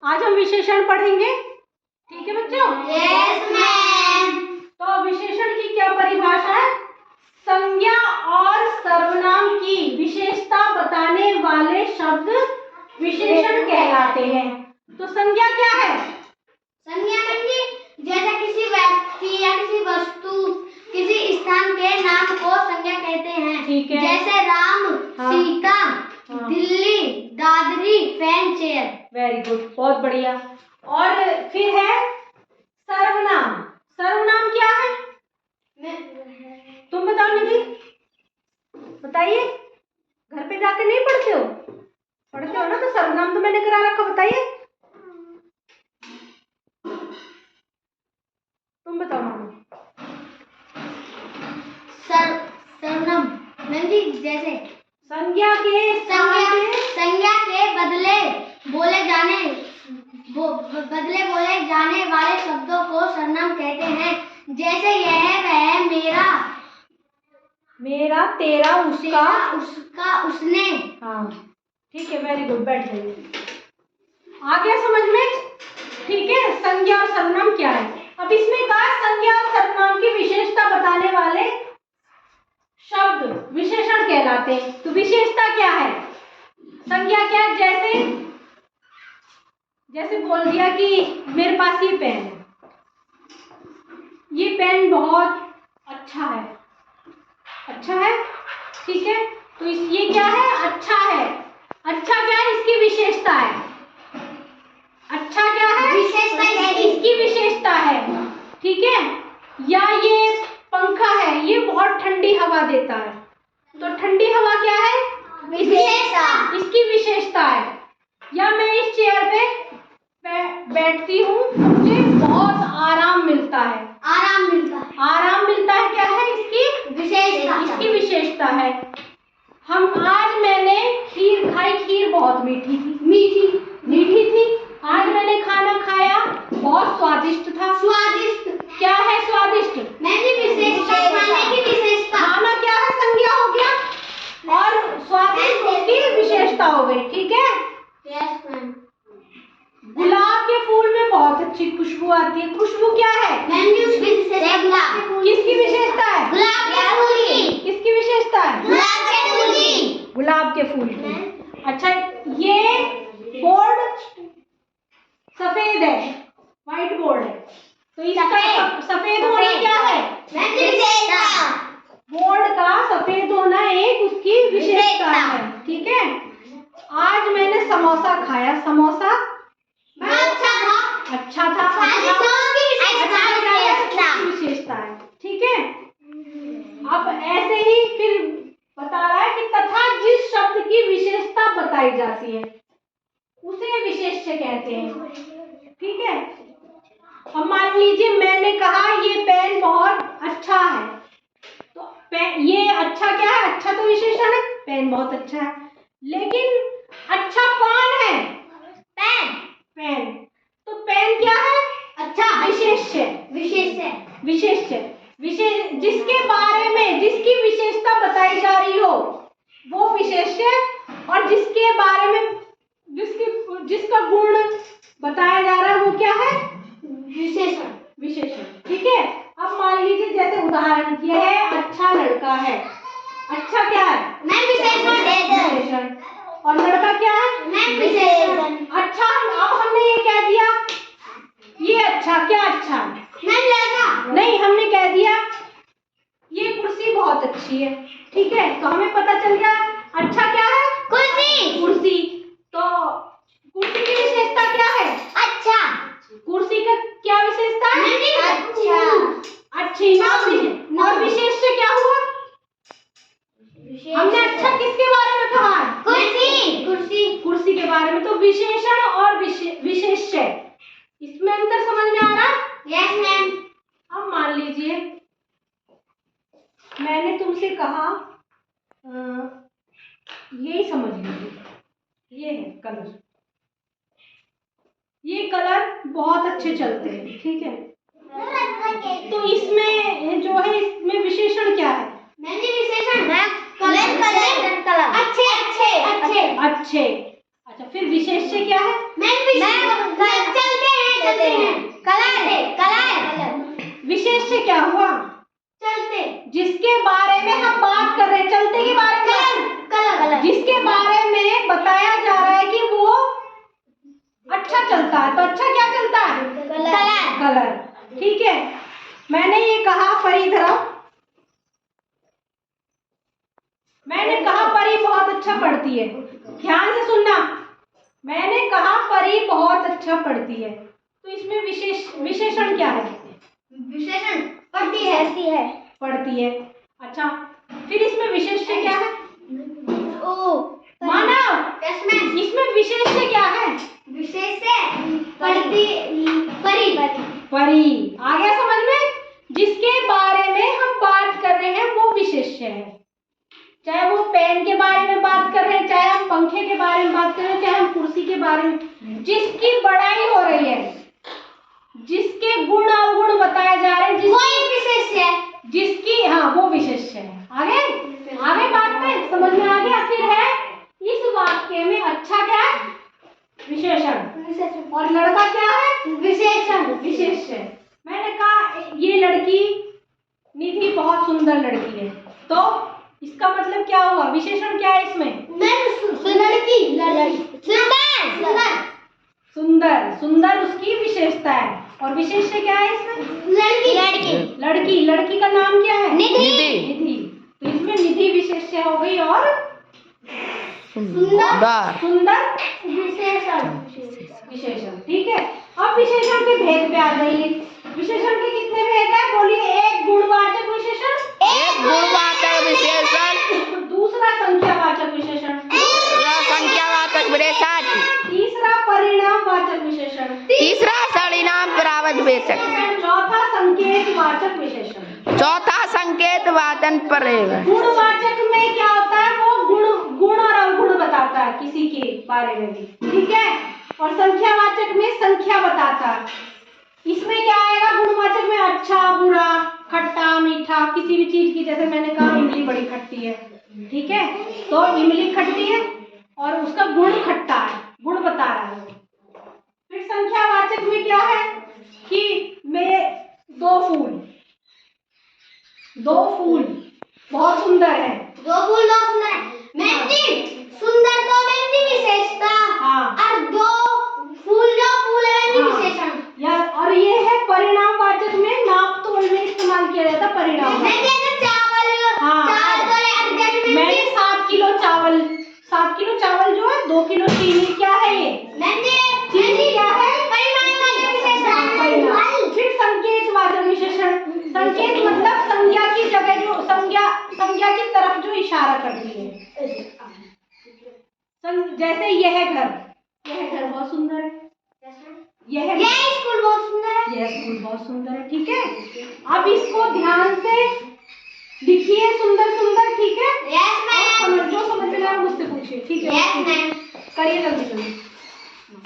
आज हम विशेषण पढ़ेंगे, ठीक है बच्चों? Yes ma'am. तो विशेषण की क्या परिभाषा है? संज्ञा और सर्वनाम की विशेषता बताने वाले शब्द विशेषण कहलाते हैं। तो संज्ञा क्या है? संज्ञा जैसे किसी व्यक्ति या किसी वस्तु, किसी स्थान के नाम को संज्ञा कहते हैं। ठीक है। जैसे राम, हाँ। सीता, हाँ। Delhi, Dadri, fan, chair. Very good, बहुत बढ़िया। और फिर है सर्वनाम। सर्वनाम क्या है? तुम बताओ निधि, बताइए। घर पे जाकर नहीं पढ़ते हो? पढ़ते हो ना, तो सर्वनाम तो मैंने करा रखा, बताइए। तुम बताओ मामा। सर्वनाम जैसे संज्ञा के बदले बोले जाने वाले शब्दों को सर्वनाम कहते हैं। जैसे यह, वह, मेरा, तेरा, उसका, उसने। हाँ ठीक है, वेरी गुड, बैठ जाइए। आ गया समझ में? ठीक है, संज्ञा और सर्वनाम क्या है। अब इसमें कहा संज्ञा और सर्वनाम की विशेषता बताने वाले शब्द विशेषण कहलाते हैं। तो विशेषता क्या है? संज्ञा क्या है? जैसे बोल दिया कि मेरे पास ये पेन है, ये पेन बहुत अच्छा है। अच्छा है, ठीक है, तो ये क्या है? अच्छा है। अच्छा क्या है? इसकी विशेषता है। अच्छा क्या है? विशेषता इसकी विशेषता है, ठीक है। या ये पंखा है, ये बहुत ठंडी हवा देता है, तो ठंडी हवा क्या है? विशेषता। इसकी विशेषता है। या मैं इस चेयर पे बैठती हूँ, मुझे बहुत आराम मिलता है। आराम मिलता है क्या है? इसकी विशेषता है। आज मैंने खीर खाई, खीर बहुत मीठी थी। आज मैंने खाना खाया, बहुत स्वादिष्ट था। क्या है स्वादिष्ट? खाना क्या है? संज्ञा हो गया, और स्वादिष्ट उसकी विशेषता हो गई, ठीक है। Yes ma'am. गुलाब के फूल में बहुत अच्छी खुशबू आती है। खुशबू क्या है? किसकी विशेषता है? किसकी विशेषता है? गुलाब के फूल की। अच्छा, ये बोर्ड सफेद है, व्हाइट बोर्ड है, तो इसका सफेद होना क्या है? बोर्ड का सफेद होना एक उसकी विशेषता है, ठीक है। आज मैंने समोसा खाया, समोसा अच्छा था। विशेषता है, ठीक है। अब ऐसे ही फिर बता रहा है कि तथा जिस शब्द की विशेषता बताई जाती है उसे विशेष्य कहते हैं, ठीक है। अब मान लीजिए मैंने कहा ये पेन बहुत अच्छा है, तो ये अच्छा क्या है? अच्छा तो विशेषण है, पेन बहुत अच्छा है। लेकिन अच्छा कौन है? पेन। तो पेन क्या है? अच्छा, जिसके बारे में जिसकी विशेषता बताई जा रही हो वो विशेष्य, और जिसके बारे में जिसका गुण बताया जा रहा है वो क्या है? विशेषण, ठीक है। अब मान लीजिए जैसे उदाहरण, यह है अच्छा लड़का है। अच्छा क्या है? विशेषण। और लड़का क्या है? अच्छा। अब हमने ये कह दिया ये अच्छा, क्या अच्छा है? नहीं, हमने कह दिया ये कुर्सी बहुत अच्छी है, ठीक है। तो हमें पता चल गया अच्छा क्या है? कुर्सी। तो कुर्सी की विशेषता क्या है? कुर्सी का क्या विशेषता है? अच्छी। और विशेष्य क्या हुआ? हमने अच्छा किसके बारे में कहा? कुर्सी के बारे में। तो विशेषण और विशेष्य, इसमें अंतर समझ में आ रहा? Yes ma'am. अब मान लीजिए मैंने तुमसे कहा यही समझ लीजिए, ये है कलर, ये कलर बहुत अच्छे चलते हैं, ठीक है। तो इसमें जो है, इसमें विशेषण क्या है? अच्छे। अच्छा, फिर विशेष्य क्या है? ठीक है। मैंने ये कहा परी इधर आओ। मैंने कहा परी बहुत अच्छा पढ़ती है, ध्यान से सुनना। मैंने कहा परी बहुत अच्छा पढ़ती है, तो इसमें विशेषण क्या है? विशेषण पढ़ती है। पढ़ती है। अच्छा, फिर इसमें विशेष्य क्या है? ओ मानव, इसमें विशेष्य क्या है? विशेष पढ़ती परी। परी। आ गया समझ में? जिसके बारे में हम बात कर रहे हैं वो विशेष्य है। चाहे वो पेन के बारे में बात कर रहे हैं, चाहे हम पंखे के बारे में बात कर रहे हैं, चाहे हम कुर्सी के बारे में, जिसकी बड़ाई हो रही है, जिसके गुण अवगुण बताए जा रहे हैं, वो एक विशेष्य है। जिसकी, हाँ, वो विशेष्य है। आगे बात में समझ में आ गया। फिर है इस वाक्य में अच्छा क्या है? विशेषण। और लड़का क्या है? विशेष्य। मैंने कहा ये लड़की निधि बहुत सुंदर लड़की है, तो इसका मतलब क्या हुआ? विशेषण क्या है इसमें? सुंदर उसकी विशेषता है। और विशेष्य क्या है इसमें? लड़की का नाम क्या है? निधि। तो इसमें निधि विशेष्य हो गई और सुंदर विशेषण। ठीक है। अब विशेषण के भेद पे आ जाइए। विशेषण के कितने भेद है? बोलिए। एक गुणवाचक विशेषण, दूसरा संख्यावाचक विशेषण, तीसरा परिणामवाचक विशेषण, चौथा संकेतवाचक विशेषण। गुणवाचक में क्या होता है? वो गुण और अवगुण बताता है किसी के बारे में भी, ठीक है। और संख्यावाचक में संख्या बताता है। इसमें क्या आएगा? गुणवाचक में अच्छा बुरा, खट्टा मीठा, किसी भी चीज की, जैसे मैंने कहा इमली बड़ी खट्टी है, ठीक है, तो इमली खट्टी है और उसका गुण खट्टा है, गुण बता रहा है। फिर संख्यावाचक में क्या है कि मेरे दो फूल बहुत सुंदर है। सुंदर तो व्यक्ति विशेषता। हाँ। और दो फूल है विशेषण। या और ये है परिणामवाचक में नाप तोल में इस्तेमाल किया जाता है परिणाम। मैंने 7 किलो चावल जो है, 2 किलो चीनी, क्या है ये? चीनी क्या है? फिर संकेतवाचक विशेषण। संकेत मतलब संज्ञा की जगह जो संज्ञा की तरफ जो इशारा करती है। जैसे यह घर बहुत सुंदर है, यह स्कूल बहुत सुंदर है, यह स्कूल बहुत सुंदर है, ठीक है। अब इसको ध्यान से लिखिए, सुंदर, ठीक है। Yes ma'am. जो समझ में आए मुझसे पूछिए, ठीक है। Yes ma'am. करिए जल्दी।